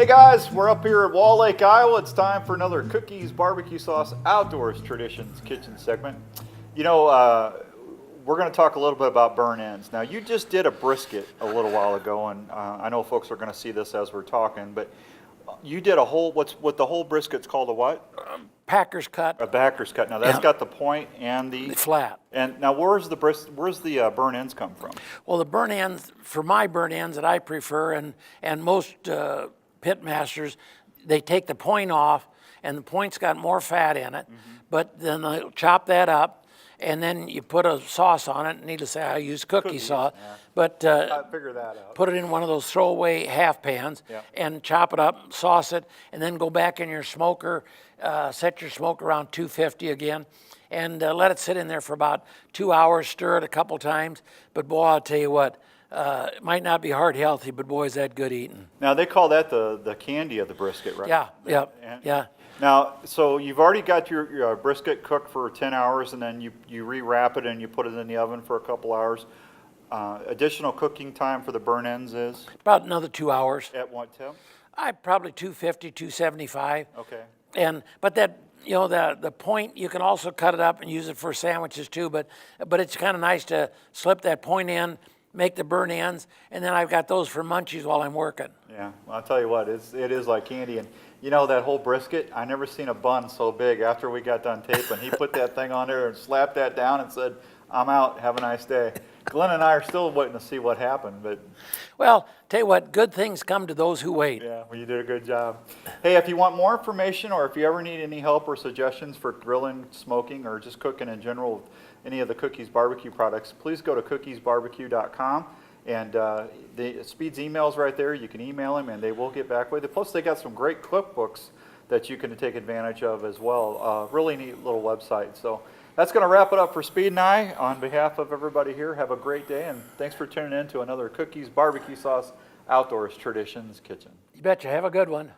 Hey guys, we're up here at Wall Lake, Iowa. It's time for another Cookies Barbecue Sauce Outdoors Traditions Kitchen segment. You know, we're going to talk a little bit about burn ends. Now, you just did a brisket a little while ago, and I know folks are going to see this as we're talking, but you did a whole, what the whole brisket's called a what? Packer's cut. A backer's cut. Now, that's got the point and the flat. And now, where's the burn ends come from? Well, the burn ends, for my burn ends that I prefer, and most pit masters, they take the point off, and the point's got more fat in it, but then they'll chop that up, and then you put a sauce on it. Needless to say, I use cookie sauce, but I figured that out. put it in one of those throwaway half pans and chop it up, sauce it, and then go back in your smoker, set your smoke around 250 again, and let it sit in there for about 2 hours, stir it a couple times. But boy, I'll tell you what, it might not be heart healthy, but boy, is that good eating. Now, they call that the candy of the brisket, right? Yeah. Now, so you've already got your brisket cooked for 10 hours, and then you rewrap it and you put it in the oven for a couple hours. Additional cooking time for the burn ends is? About another 2 hours. At what temp? Probably 250, 275. Okay. But that, you know, the point, you can also cut it up and use it for sandwiches too, but it's kind of nice to slip that point in, make the burn ends, and then I've got those for munchies while I'm working. Yeah, well, I'll tell you what, it is like candy. And you know, that whole brisket, I never seen a bun so big. After we got done taping, he put that thing on there and slapped that down and said, "I'm out, have a nice day." Glenn and I are still waiting to see what happened, but... Well, tell you what, good things come to those who wait. Yeah, well, you did a good job. Hey, if you want more information, or if you ever need any help or suggestions for grilling, smoking, or just cooking in general with any of the Cookies Barbecue products, please go to cookiesbarbecue.com. And Speed's email's right there. You can email him, and they will get back with you. Plus, they got some great cookbooks that you can take advantage of as well. Really neat little website. So that's going to wrap it up for Speed and I. On behalf of everybody here, have a great day, and thanks for tuning in to another Cookies Barbecue Sauce Outdoors Traditions Kitchen. You betcha. Have a good one.